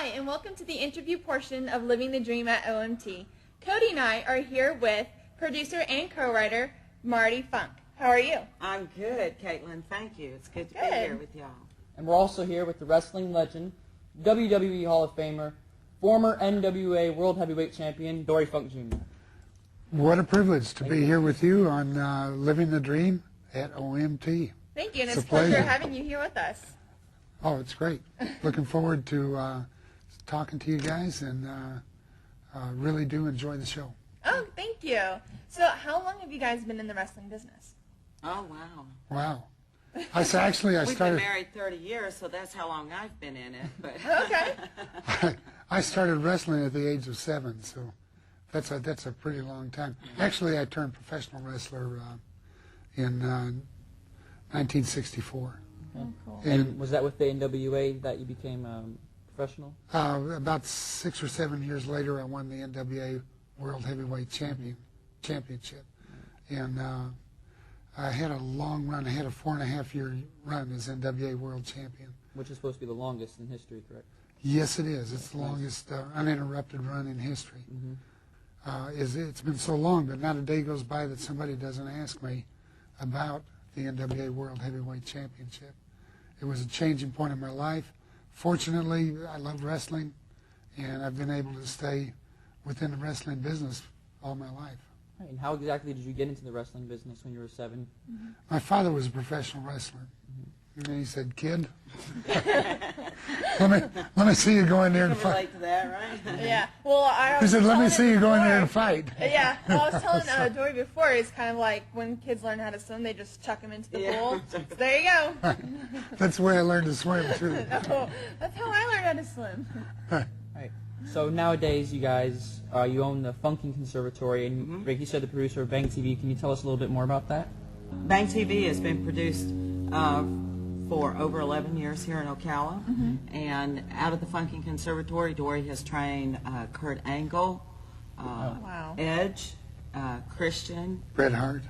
Hi, and welcome to the interview portion of Living the Dream at OMT. Cody and I are here with producer and co-writer Marty Funk. How are you? I'm good, Caitlin. Thank you. It's good to be here with y'all. And we're also here with the wrestling legend, WWE Hall of Famer, former NWA World Heavyweight Champion, Dory Funk Jr. What a privilege to be here with you on Living the Dream at OMT. Thank you, and it's a pleasure having you here with us. Oh, it's great. Looking forward to talking to you guys, and really do enjoy the show. Oh, thank you. So how long have you guys been in the wrestling business? Oh, wow. Wow. We've started. been married 30 years, so that's how long I've been in it. But Okay. I started wrestling at the age of 7, so that's a pretty long time. Actually, I turned professional wrestler in 1964. Oh, cool. And was that with the NWA that you became professional? About 6 or 7 years later, I won the NWA World Heavyweight Championship. And I had a long run. I had a 4.5-year run as NWA World Champion. Which is supposed to be the longest in history, correct? Yes, it is. It's the longest uninterrupted run in history. It's been so long, but not a day goes by that somebody doesn't ask me about the NWA World Heavyweight Championship. It was a changing point in my life. Fortunately, I love wrestling, and I've been able to stay within the wrestling business all my life. Right, and how exactly did you get into the wrestling business when you were 7? My father was a professional wrestler. And then he said, "Kid, let me see you go in there and you can fight." relate to that, right? Yeah. Well, He said, "Let me see you go in there and fight." Yeah. Well, I was telling Dory before, it's kind of like when kids learn how to swim, they just chuck them into the pool. So there you go. That's the way I learned to swim, too. Oh, that's how I learned how to swim. Right. So nowadays, you guys, you own the Funking Conservatory, and Rick, you said the producer of Bang TV. Can you tell us a little bit more about that? Bang TV has been produced for over 11 years here in Ocala. And out of the Funking Conservatory, Dory has trained Kurt Angle, Wow. Edge, Christian, Bret Hart.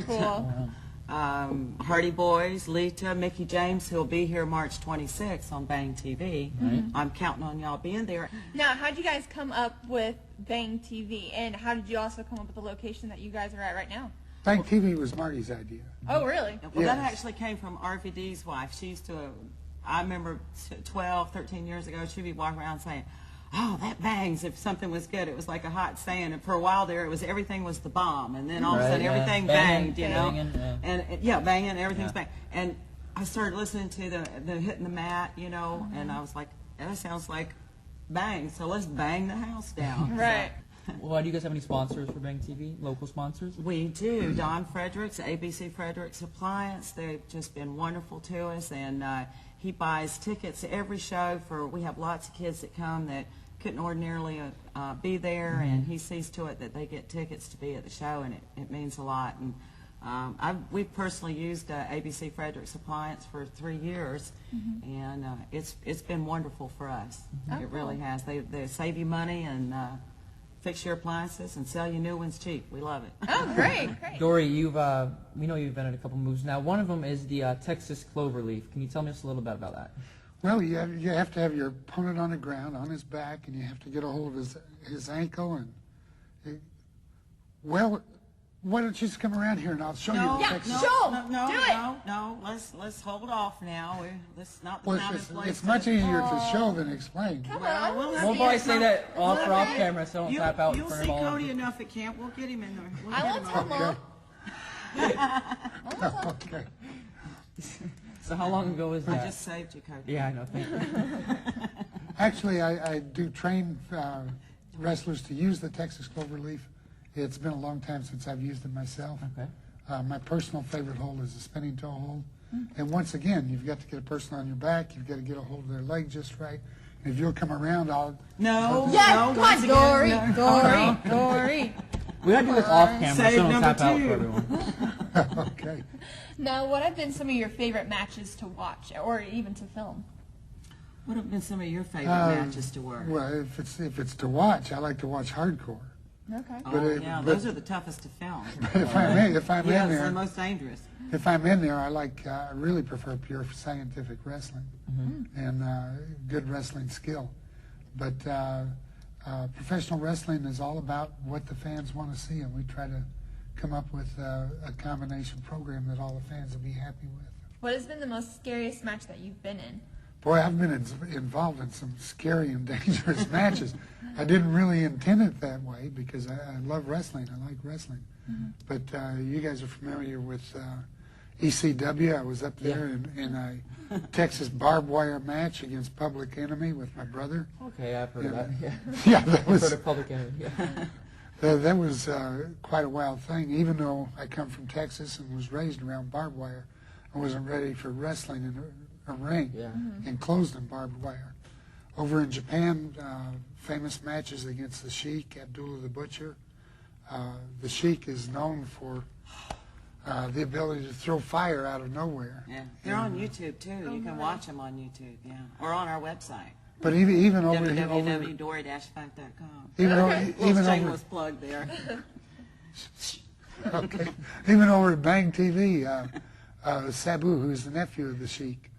Cool. Hardy Boys, Lita, Mickey James, who'll be here March 26th on Bang TV. I'm counting on y'all being there. Now, how did you guys come up with Bang TV, and how did you also come up with the location that you guys are at right now? Bang TV was Marty's idea. Oh, really? Well, that Yes. actually came from RVD's wife. She used to, I remember 12, 13 years ago, she'd be walking around saying, "Oh, that bangs." If something was good, it was like a hot saying. And for a while there, it was everything was the bomb. And then all of a sudden, everything banged, you know. Banging, everything's banged. And I started listening to the hitting the mat, you know, and I was like, that sounds like bang, so let's bang the house down. Right. Well, do you guys have any sponsors for Bang TV? Local sponsors? We do. Don Fredericks, ABC Fredericks Appliance. They've just been wonderful to us, and he buys tickets to every show. We have lots of kids that come that couldn't ordinarily be there, and he sees to it that they get tickets to be at the show, and it means a lot. And we've personally used ABC Fredericks Appliance for 3 years, and it's been wonderful for us. It really has. They save you money and fix your appliances and sell you new ones cheap. We love it. Oh, great. Dory, we know you've been in a couple moves now. One of them is the Texas Cloverleaf. Can you tell me just a little bit about that? Well, you have to have your opponent on the ground, on his back, and you have to get a hold of his ankle. And why don't you just come around here and I'll show you the Texas. No. Let's hold off now. Let's not. Well, it's much easier to show than explain. Come on. We'll probably say that off camera, so don't tap out in You'll front see of all of Cody them. enough at camp. We'll get him in there. I won't tell Mom. Okay. So how long ago was I that? just saved you, Cody. Yeah, I know. Thank you. Actually, I do train wrestlers to use the Texas Cloverleaf. It's been a long time since I've used it myself. Okay. My personal favorite hold is the spinning toe hold. And once again, you've got to get a person on your back. You've got to get a hold of their leg just right. And if you'll come around, I'll... Yes, come on, Dory. We gotta do this off camera, Save so don't number tap out 2. for everyone. Okay. Now, what have been some of your favorite matches to watch, or even to film? What have been some of your favorite matches to work? Well, if it's to watch, I like to watch hardcore. Okay. Oh, those are the toughest to film. if I'm in It's the there, most dangerous. if I'm in there, I really prefer pure scientific wrestling and good wrestling skill. But professional wrestling is all about what the fans want to see, and we try to come up with a combination program that all the fans will be happy with. What has been the most scariest match that you've been in? Boy, I've been involved in some scary and dangerous matches. I didn't really intend it that way because I love wrestling. I like wrestling. But you guys are familiar with ECW. I was up there in a Texas barbed wire match against Public Enemy with my brother. Okay, I've heard of that. Yeah. Yeah, that I've was heard of Public Enemy. Yeah. that was quite a wild thing. Even though I come from Texas and was raised around barbed wire, I wasn't ready for wrestling in a ring enclosed in barbed wire. Over in Japan, famous matches against the Sheik, Abdullah the Butcher. The Sheik is known for the ability to throw fire out of nowhere. Yeah, they're on YouTube too. You can watch them on YouTube, or on our website. But even over www.dory-funk.com. even Shameless plug there. Okay. Even over at Bang TV, Sabu, who's the nephew of the Sheik,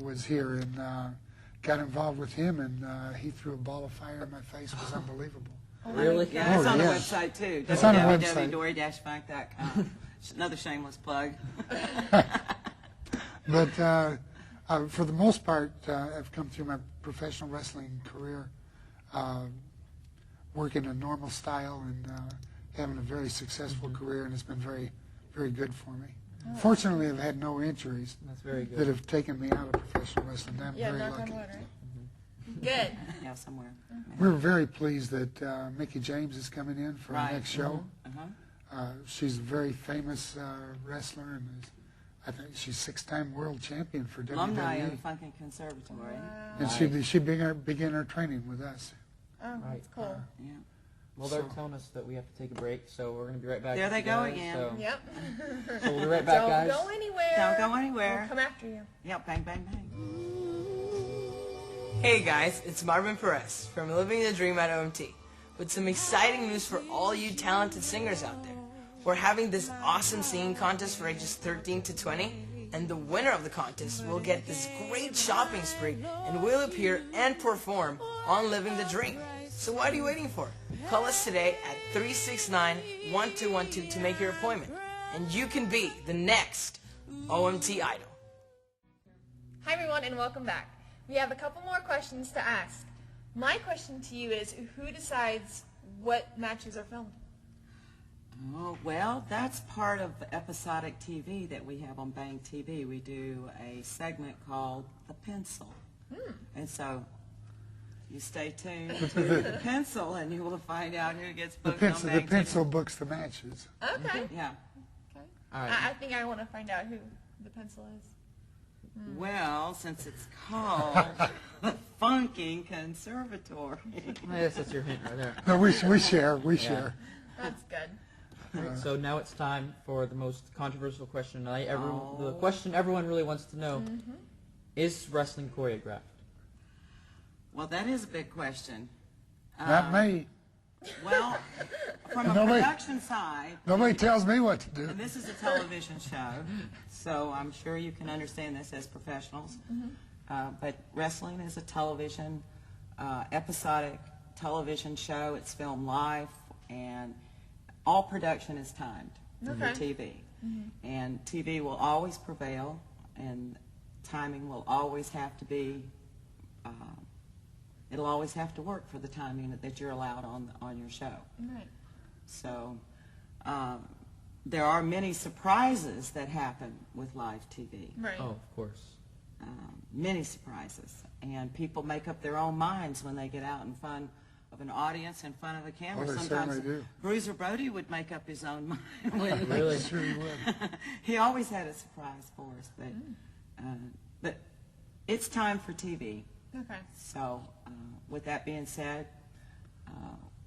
was here and got involved with him, and he threw a ball of fire in my face. It was unbelievable. Really? Yeah, it's on the yeah. website too. It's on the website. www.dory-funk.com. Another shameless plug. But for the most part, I've come through my professional wrestling career working a normal style and having a very successful career, and it's been very, very good for me. Fortunately, I've had no injuries That's very that good. have taken me out of professional wrestling. I'm very knock on lucky. wood, right? Good. Yeah, somewhere. We're very pleased that Mickey James is coming in for our Right. next show. Uh-huh. She's a very famous wrestler, and I think she's 6-time world champion for Alumni of WWE. Funk and Conservatory. And she began her training with us. Oh, that's cool. Yeah. Well, they're telling us that we have to take a break, so we're going to be right back. There with they you go guys, again. So, Yep. so we'll be right back, guys. Don't go anywhere. Don't go anywhere. We'll come after you. Yep, bang, bang, bang. Hey guys, it's Marvin Perez from Living the Dream at OMT with some exciting news for all you talented singers out there. We're having this awesome singing contest for ages 13 to 20, and the winner of the contest will get this great shopping spree and will appear and perform on Living the Dream. So what are you waiting for? Call us today at 369-1212 to make your appointment, and you can be the next OMT idol. Hi, everyone, and welcome back. We have a couple more questions to ask. My question to you is, who decides what matches are filmed? Oh, well, that's part of episodic TV that we have on Bang TV. We do a segment called The Pencil. And so you stay tuned to The Pencil, and you will find out who gets booked on Bang The pencil books the matches. Okay. TV. Yeah. Okay. All right. I think I want to find out who the pencil is. Well, since it's called The Funking Conservatory. I guess that's your hint right there. No, we share. Share. That's good. All right, so now it's time for the most controversial question tonight. The question everyone really wants to know: is wrestling choreographed? Well, that is a big question. Not me. Well, from a Nobody- production side, Nobody tells me what to do. and this is a television show, so I'm sure you can understand this as professionals. But wrestling is a television, episodic television show. It's filmed live, and all production is timed for TV. And TV will always prevail, and timing will always have to be, it'll always have to work for the timing that you're allowed on your show. Right. So there are many surprises that happen with live TV. Right. Oh, of course. Many surprises. And people make up their own minds when they get out in front of an audience, in front of a camera. Oh, they Sometimes certainly do. Bruiser Brody would make up his own mind. When Really? Sure you would. he always had a surprise for us. But it's time for TV. Okay. So with that being said,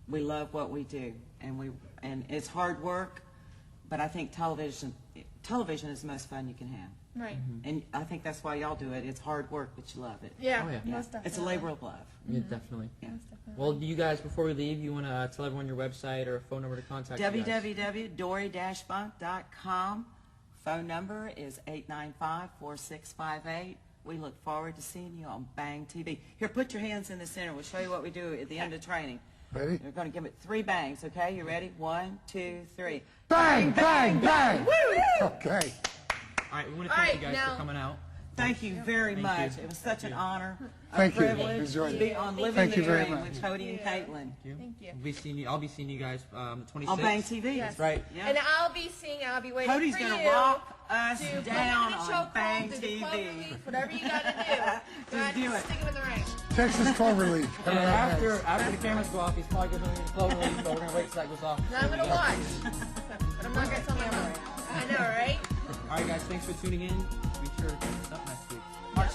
we love what we do, and it's hard work, but I think television is the most fun you can have. Right. And I think that's why y'all do it. It's hard work, but you love it. Yeah. Oh, yeah. Most definitely. It's a labor of love. Yeah, definitely. Yeah. Most definitely. Well, do you guys, before we leave, you want to tell everyone your website or a phone number to contact you guys? www.dory-funk.com. Phone number is 895-4658. We look forward to seeing you on Bang TV. Here, put your hands in the center. We'll show you what we do at the end of training. Ready? We're going to give it 3 bangs, okay? You ready? 1, 2, 3. Bang, bang, bang! Okay. All right, we want to thank All right, you guys now- for coming out. Thank you very Thank much. you. It was such an honor, a Thank you. privilege Enjoyed to it. be on Living Thank the you very Dream much. with Cody and Caitlin. Thank you. We'll be seeing you. I'll be seeing you guys the 26th. On Bang TV. Yes. Right. Yeah. And I'll be waiting Cody's for going you to rock us to put down him in a on chokehold, Bang do the clover TV. leaf, whatever you got to do. Go ahead do and it. stick him in the ring. Texas Cloverleaf. And coming up next. after the cameras go off, he's probably going to be clover leaf, but we're going to wait till that goes off. And I'm going to watch. But I'm not going to tell my mom. I know, right? All right, guys, thanks for tuning in. Be sure to check us out next week. March